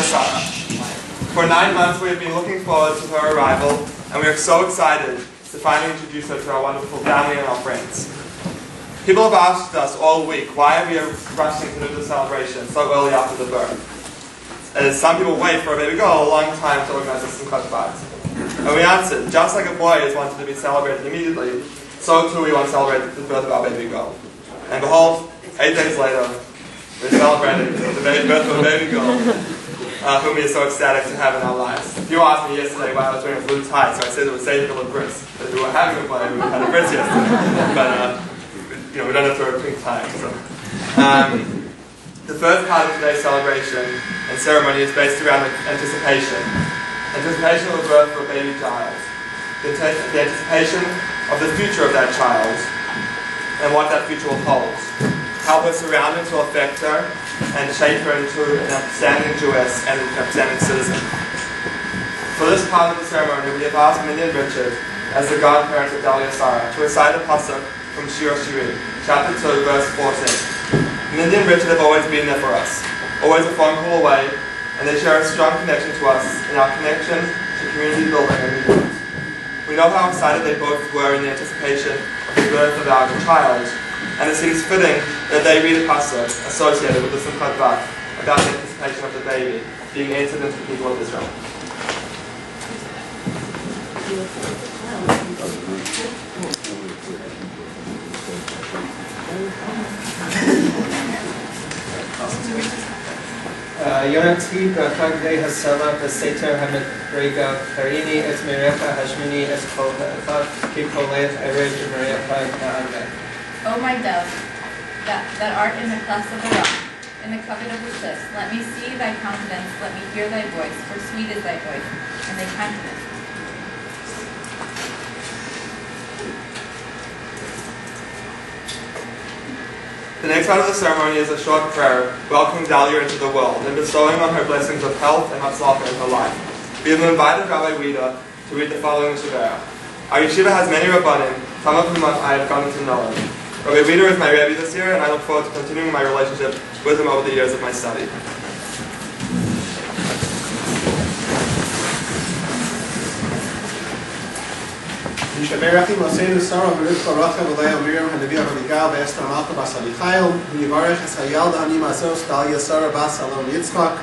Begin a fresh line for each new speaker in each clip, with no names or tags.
Daliah. For 9 months we have been looking forward to her arrival, and we are so excited to finally introduce her to our wonderful family and our friends. People have asked us all week, why are we rushing to do the celebration so early after the birth? As some people wait for a baby girl a long time to organize a Simchat Bat. And we answered, just like a boy is wanted to be celebrated immediately, so too we want to celebrate the birth of our baby girl. And behold, 8 days later, we're celebrating the birth of a baby girl, whom we are so ecstatic to have in our lives. You asked me yesterday why I was wearing a blue tie, so I said it was safe to look bris. But we were having a play, we had a bris yesterday. But we don't have to wear a pink tie. So. The first part of today's celebration and ceremony is based around anticipation. Anticipation of the birth of a baby child. The anticipation of the future of that child and what that future will hold. How her surroundings will affect her and shape her into an upstanding Jewess and an upstanding citizen. For this part of the ceremony, we have asked Mindy and Richard, as the godparents of Daliah to recite a pasuk from Shir Shirim, chapter 2, verse 14. Mindy and Richard have always been there for us, always a phone call away, and they share a strong connection to us in our connection to community building and movement. We know how excited they both were in the anticipation of the birth of our child, and it seems fitting that they read a pasuk associated with the Simchat Bat about the anticipation of the baby being entered into the people of Israel.
יום ציב ברכה גדי הסלע בסתר המדרגה קריני את מריך השמיני את כל האחד כקולך ערב מריך נענה.
O my dove, that art in the clefts of the rock, in the covert of the cliffs, let me see thy countenance, let me hear thy voice, for sweet is thy voice, and thy countenance.
The next part of the ceremony is a short prayer, welcoming Daliah into the world, and bestowing on her blessings of health and hatzlacha in her life. We have invited Rabbi Wida to read the following Shuvah. Our yeshiva has many rabbanim, some of whom I have gotten to know him. Rabbi Wida is my Rebbe this year, and I look forward to continuing my relationship with him over the years of my study.
Yishamerachim Oseinu Sarah Berivka Rachel V'Leah Miriam Hanaviyah Hamigal V'Esther Malka Bas Abichayil V'Yivarech Es Hayal Da'ani Mazos Daliah Sarah Bas Salom Yitzchak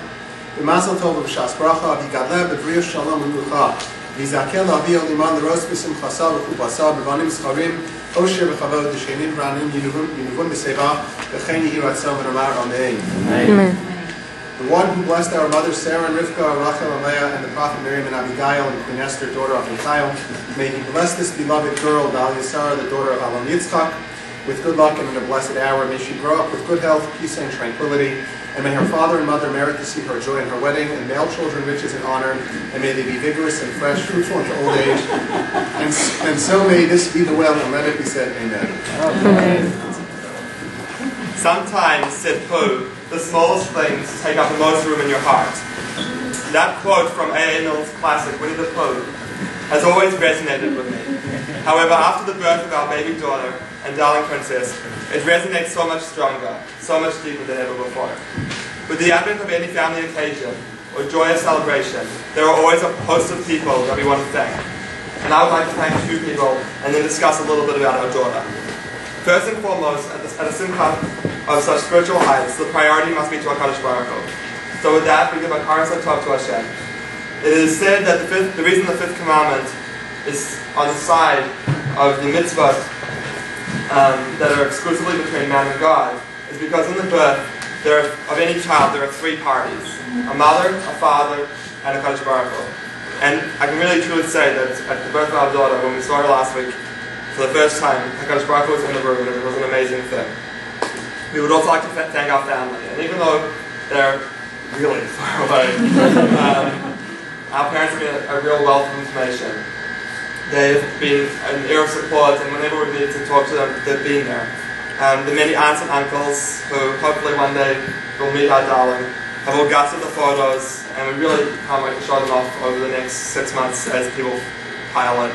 V'Mazel Tov V'Shas Bracha V'Yigadleh B'Vriyah Shalom V'Nucha V'Yizakel L'Aviyah Liman L'Ros B'Simchasa V'Chupasa V'Vanim Scharim Osher V'Chavod D'Shenim Ranim Yinuvun B'Seva V'Chen Yehi Ratzon V'Namar Amen. Amen. The one who blessed our mothers Sarah and Rivka, Rachel and Leah, and the prophet Miriam and Abigail, and Queen Esther, daughter of Michael, may he bless this beloved girl, Daliah Sarah, the daughter of Alon Yitzchak, with good luck and in a blessed hour. May she grow up with good health, peace, and tranquility, and may her father and mother merit to see her joy in her wedding, and male children riches and honor, and may they be vigorous and fresh, fruitful into old age. And so may this be the will, and let it be said, Amen.
Amen. Sometimes, said Poe, the smallest things take up the most room in your heart. That quote from A.A. Milne's classic, Winnie the Pooh, has always resonated with me. However, after the birth of our baby daughter and darling princess, it resonates so much stronger, so much deeper than ever before. With the advent of any family occasion or joyous celebration, there are always a host of people that we want to thank. And I would like to thank 2 people and then discuss a little bit about our daughter. First and foremost, at a Simchat of such spiritual heights, the priority must be to HaKadosh Baruch Hu. So with that, we give a Karas Tov to Hashem. It is said that the reason the 5th commandment is on the side of the mitzvahs that are exclusively between man and God is because in the birth of any child there are 3 parties: a mother, a father, and a HaKadosh Baruch Hu. And I can really truly say that at the birth of our daughter, when we saw her last week, for the first time, HaKadosh Baruch Hu was in the room, and it was an amazing thing. We would also like to thank our family, and even though they're really far away, our parents have been a real wealth of information. They've been an ear of support, and whenever we need to talk to them, they've been there. The many aunts and uncles who hopefully one day will meet our darling have all gutted the photos, and we really can't wait to show them off over the next 6 months as people pile in.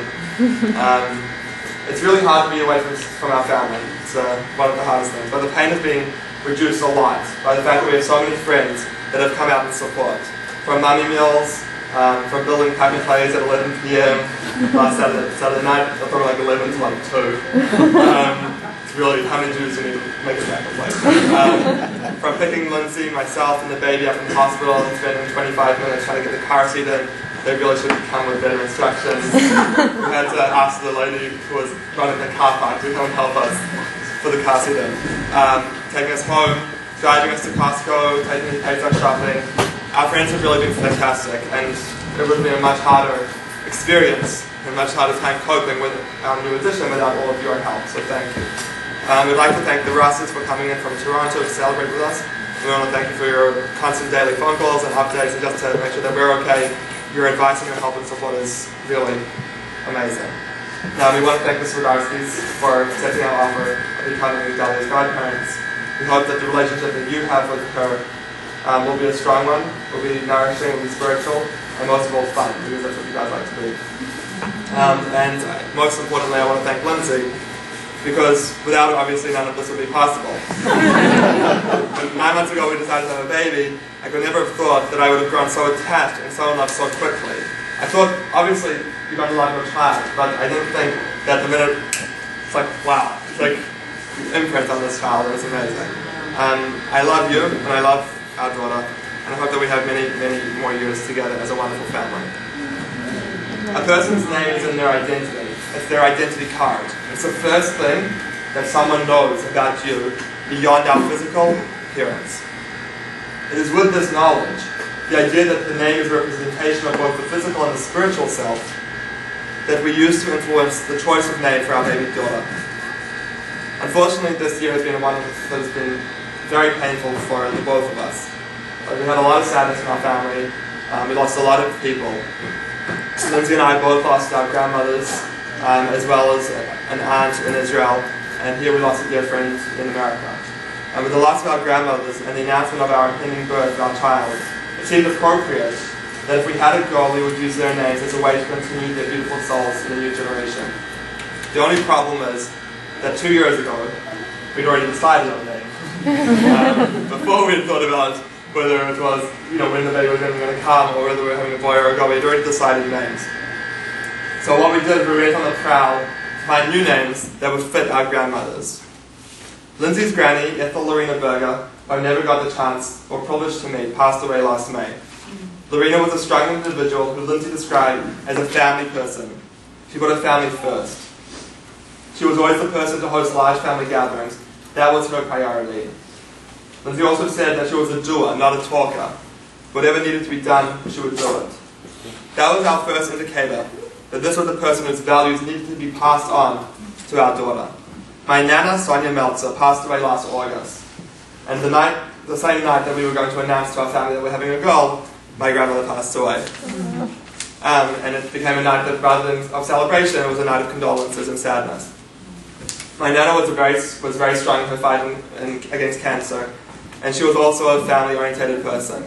It's really hard to be away from our family. It's one of the hardest things. But the pain is being reduced a lot by the fact that we have so many friends that have come out in support. from mummy meals, from building pack and plays at 11 p.m. last Saturday night. I thought like 11 to like 2. It's really, how many Jews do you need to make a pack and play? From picking Lindsay, myself, and the baby up in the hospital and spending 25 minutes trying to get the car seat in. They really should come with better instructions. We had to ask the lady who was running the car park to come help us for the car seat in. Taking us home, driving us to Costco, taking the pizza shopping. Our friends have really been fantastic, and it would have been a much harder experience, and a much harder time coping with our new addition without all of your help, so thank you. We'd like to thank the Russes for coming in from Toronto to celebrate with us. We want to thank you for your constant daily phone calls and updates, and just to make sure that we're okay. Your advice and your help and support is really amazing. Now we want to thank the Swidarskis for accepting our offer of becoming Daliah's godparents. We hope that the relationship that you have with her will be a strong one, will be nourishing, will be spiritual, and most of all fun, because that's what you guys like to be. And most importantly, I want to thank Lindsay, because without her, obviously none of this would be possible. When 9 months ago we decided to have a baby, I could never have thought that I would have grown so attached and so in love so quickly. I thought, obviously, you're going to love your child, but I didn't think that the minute, it's like, wow, it's like imprint on this child, it was amazing. I love you, and I love our daughter, and I hope that we have many, many more years together as a wonderful family. A person's name is in their identity. It's their identity card. It's the first thing that someone knows about you beyond our physical appearance. It is with this knowledge, the idea that the name is a representation of both the physical and the spiritual self, that we use to influence the choice of name for our baby daughter. Unfortunately, this year has been one that has been very painful for the both of us. We had a lot of sadness in our family. We lost a lot of people. Lindsay and I both lost our grandmothers, as well as an aunt in Israel, and here we lost a dear friend in America. And with the loss of our grandmothers and the announcement of our impending birth of our child, it seemed appropriate that if we had a girl, we would use their names as a way to continue their beautiful souls in the new generation. The only problem is that 2 years ago, we'd already decided on a name. Before we had thought about whether it was, when the baby was going to come, or whether we were having a boy or a girl, we had already decided names. So what we did, we went on the prowl to find new names that would fit our grandmothers. Lindsay's granny, Ethel Lorena Berger, who I never got the chance or privilege to meet, passed away last May. Lorena was a strong individual who Lindsay described as a family person. She put her family first. She was always the person to host large family gatherings. That was her priority. Lindsay also said that she was a doer, not a talker. Whatever needed to be done, she would do it. That was our first indicator that this was the person whose values needed to be passed on to our daughter. My Nana, Sonia Meltzer, passed away last August. And the same night that we were going to announce to our family that we're having a girl, my grandmother passed away. And it became a night that, rather than of celebration, it was a night of condolences and sadness. My Nana was very strong in her fight against cancer, and she was also a family-oriented person.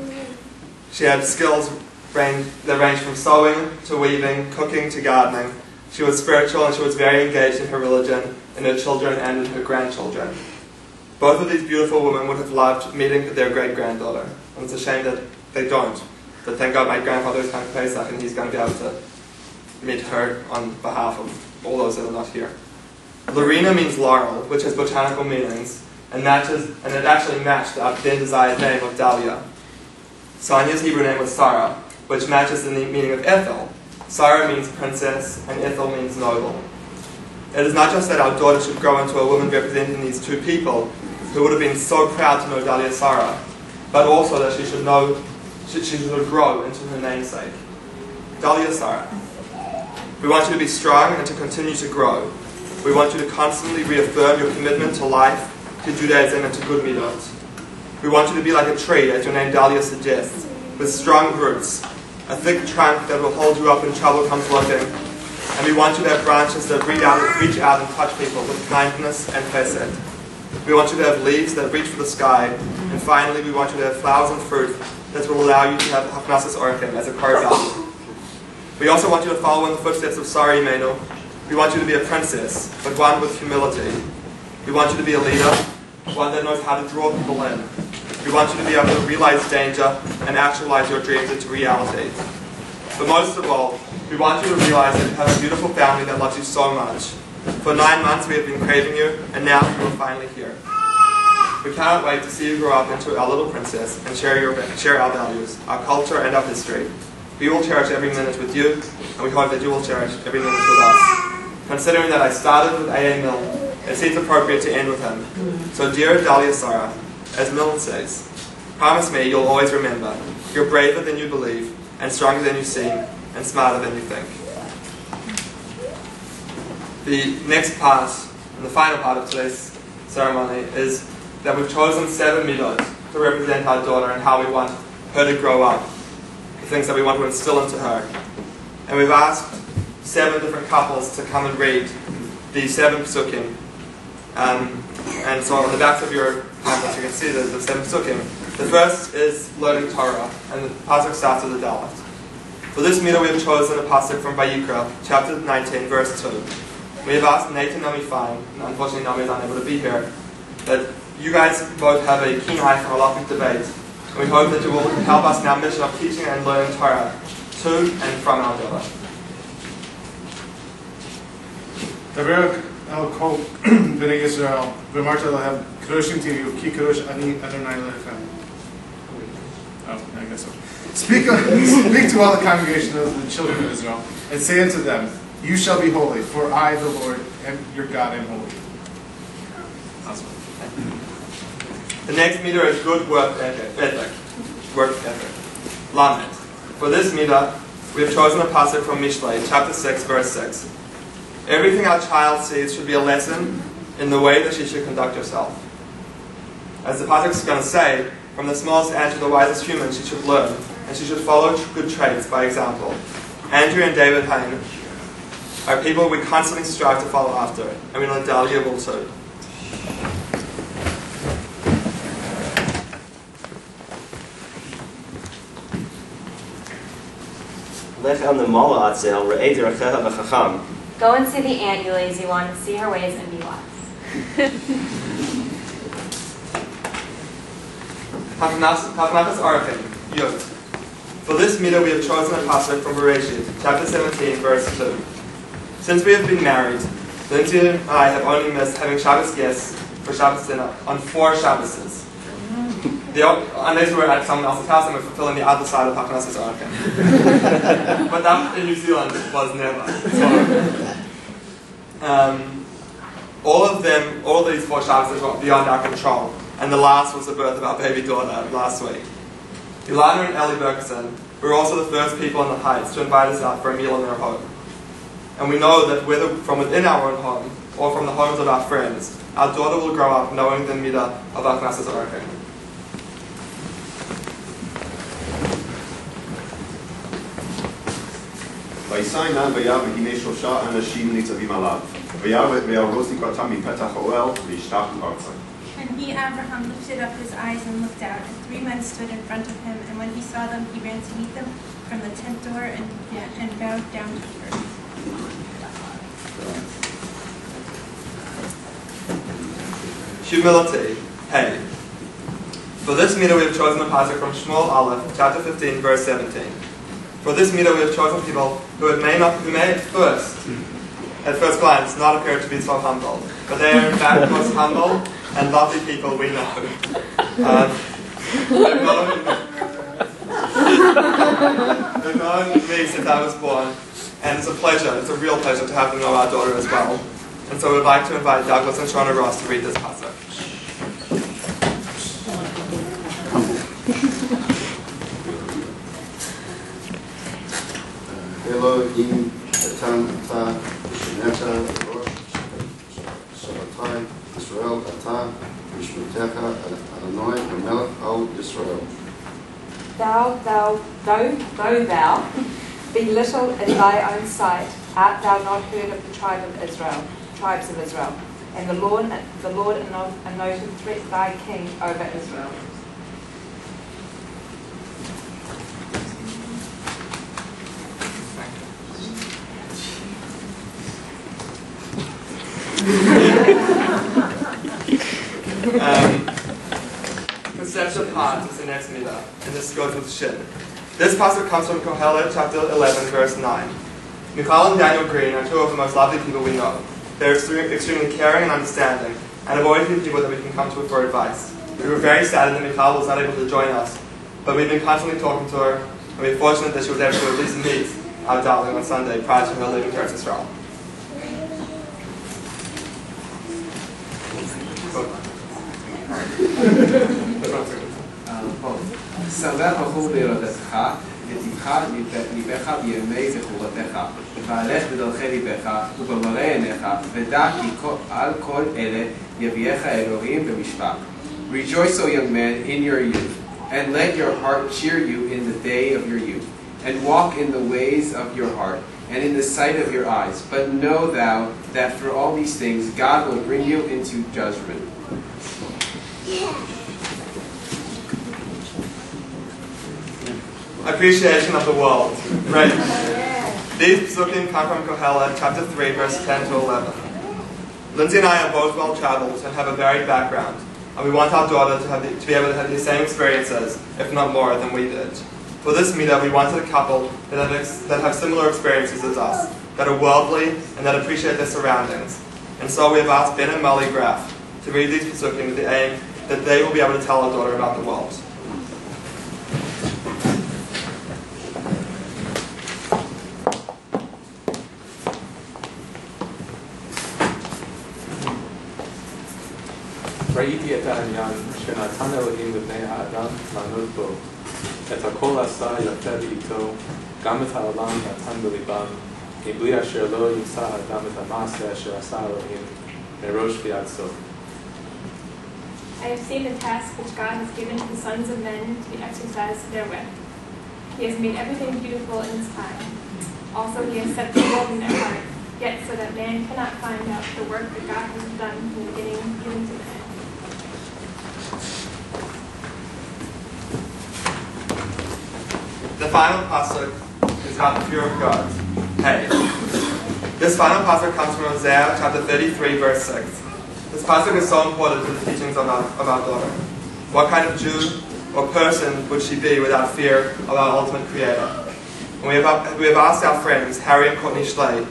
She had skills that ranged from sewing to weaving, cooking to gardening. She was spiritual, and she was very engaged in her religion, in her children, and in her grandchildren. Both of these beautiful women would have loved meeting their great-granddaughter, and it's a shame that they don't. But thank God my grandfather is coming to Pesach, and he's going to be able to meet her on behalf of all those that are not here. Lorena means laurel, which has botanical meanings, and it actually matched the then-desired name of Daliah. Sonia's Hebrew name was Sarah, which matches the meaning of Ethel. Sarah means princess, and Ethel means noble. It is not just that our daughter should grow into a woman representing these two people, who would have been so proud to know Daliah Sarah, but also that she should grow into her namesake. Daliah Sarah. We want you to be strong and to continue to grow. We want you to constantly reaffirm your commitment to life, to Judaism, and to good midot. We want you to be like a tree, as your name Daliah suggests, with strong roots, a thick trunk that will hold you up when trouble comes looking, and we want you to have branches that reach out and touch people with kindness and chesed. We want you to have leaves that reach for the sky, and finally we want you to have flowers and fruit that will allow you to have hafnasas orchim as a korban. We also want you to follow in the footsteps of Sarah Imenu. We want you to be a princess, but one with humility. We want you to be a leader, one that knows how to draw people in. We want you to be able to realize danger and actualize your dreams into reality. But most of all, we want you to realize that you have a beautiful family that loves you so much. For 9 months we have been craving you, and now you are finally here. We cannot wait to see you grow up into our little princess and share our values, our culture, and our history. We will cherish every minute with you, and we hope that you will cherish every minute with us. Considering that I started with A.A. Milne, it seems appropriate to end with him. So dear Daliah Sarah, as Milne says, promise me you'll always remember, you're braver than you believe, and stronger than you seem, and smarter than you think. The next part, and the final part of today's ceremony, is that we've chosen 7 midot to represent our daughter and how we want her to grow up, the things that we want to instill into her. And we've asked 7 different couples to come and read the 7 psukim. And so on the backs of your pamphlets you can see the 7 psukim. The first is learning Torah, and the pasuk starts with the Daliah. For this midah we have chosen a pasuk from Vayikra, chapter 19, verse 2. We have asked Nate and Naomi Fine, and unfortunately Naomi is unable to be here, that you guys both have a keen eye for halachic debate, and we hope that you will help us in our mission of teaching and learning Torah to and from our daughter.
Daber el kol b'nei Yisrael, v'marta lahem kadoshim tiyu, ki kadosh ani Adonai lechem. Oh, I guess so. Speak to all the congregation of the children of Israel, and say unto them, you shall be holy, for I, the Lord, and your God, am holy. Awesome.
The next midah is good work ethic. Lamed. For this midah, we have chosen a pasuk from Mishlei, chapter 6, verse 6. Everything our child sees should be a lesson in the way that she should conduct herself. As the pasuk is going to say, from the smallest ant to the wisest human, she should learn, and she should follow good traits by example. Andrew and David Hain are people we constantly strive to follow after, and we know Daliah will too.
Go and see the ant, you lazy one. See her ways and be wise.
Tavnachas Arachim, Yod. For this midah we have chosen a pasuk from Bereshit, chapter 17, verse 2. Since we have been married, Lindsay and I have only missed having Shabbos guests for Shabbos dinner on 4 Shabboses. Unless we're at someone else's house and we're fulfilling the other side of Tavnachas Arachim. But that in New Zealand was never. So, all of these 4 Shabbos were beyond our control. And the last was the birth of our baby daughter last week. Ilana and Ellie Bergeson were also the first people in the Heights to invite us out for a meal in their home. And we know that whether from within our own home or from the homes of our friends, our daughter will grow up knowing the midah of Tavnachas Arachim.
וישא עיניו וירא והנה 3 אנשים ניצבים עליו וירא ויהרוס נקרתם מפתח האוהל וישתחו ארצה.
And he, Abraham, lifted up his eyes and looked out, and 3 men stood in front of him, and when he saw them, he ran to meet them from the tent door and bowed down to the earth.
Humility. Hey. For this midah we have chosen a pasuk from Shmuel Aleph, chapter 15, verse 17. For this midah we have chosen people who may at first glance not appear to be so humble, but they are in fact the most humble and lovely people we know. They've known me since I was born, and it's a real pleasure to have them know our daughter as well. And so we'd like to invite Douglas and Shona Ross to read this pasuk.
Elohim etam ata sheneta rosh Shabbatai Israel ata mishpatecha Adonai v'melech al Yisrael.
Go thou, be little in thy own sight. Art thou not heard of the tribes of Israel? And the Lord anointed thy king over Israel.
Conception heart is the next midah, and this goes with Shin. This passage comes from Kohelet, chapter 11, verse 9. Michal and Daniel Green are two of the most lovely people we know. They're extremely caring and understanding, and have always been people that we can come to for advice. We were very saddened that Michal was not able to join us, but we've been constantly talking to her, and we're fortunate that she was able to at least meet our Daliah on Sunday prior to her leaving Eretz Israel.
שמח בחור בילדתך, ותבחר ליבך בימי זכורתך, והלך בדרכי ליבך ובמראה עיניך, ודע כי על כל אלה יביאך אלוהים במשפט. Rejoice, O young man, in your youth, and let your heart cheer you in the day of your youth, and walk in the ways of your heart, and in the sight of your eyes. But know thou that for all these things God will bring you into judgment.
Appreciation of the world. Right. These psukim come from Kohelet, chapter 3, verse 10 to 11. Lindsay and I are both well-traveled and have a varied background, and we want our daughter to be able to have the same experiences, if not more, than we did. For this midah, we wanted a couple that have similar experiences as us, that are worldly and that appreciate their surroundings. And so we have asked Ben and Molly Graff to read these psukim with the aim that they will be able to tell our daughter about the world.
ראיתי את העניין שנתן אלוהים לבני האדם לענות בו. את הכל עשה יפה ואיתו, גם את העולם נתן בליבם, מבלי אשר לא ימצא האדם את המעשה אשר עשה אלוהים מראש ועד סוף.
I have seen the task which God has given to the sons of men to be exercised therewith. He has made everything beautiful in his time. Also he has set the world in their heart, yet so that man cannot find out the work that God has done from the beginning even to the end.
The final pasuk is about the fear of God. Hey. This final pasuk comes from Isaiah chapter 33, verse 6. This pasuk is so important to the teachings of our daughter. What kind of Jew or person would she be without fear of our ultimate Creator? And we have asked our friends, Harry and Courtney Schley,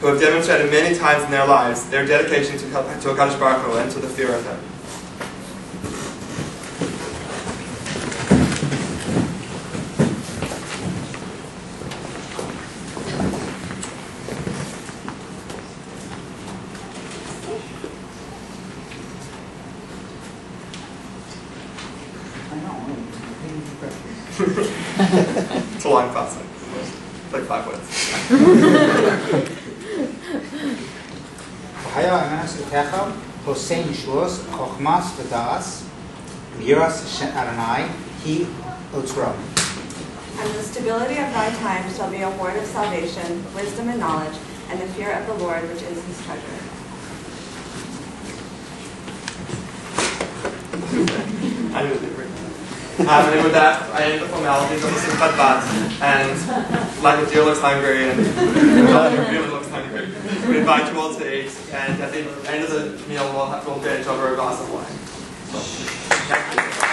who have demonstrated many times in their lives their dedication to HaKadosh Baruch Hu and to the fear of Him. It's a long passage. Like 5 words.
Haya anas etecha Hossein Shlos Chochmas V'Das Giras Adonai He Otzro.
And the stability of thy time shall be a word of salvation, wisdom and knowledge, and the fear of the Lord, which is His treasure.
I knew it would be great. And with that, I end the formalities of the Simchat Bat, and like a deer looks hungry, and a really looks hungry, we invite you all to eat, and at the end of the meal we'll binge over a glass of wine. So, thank you.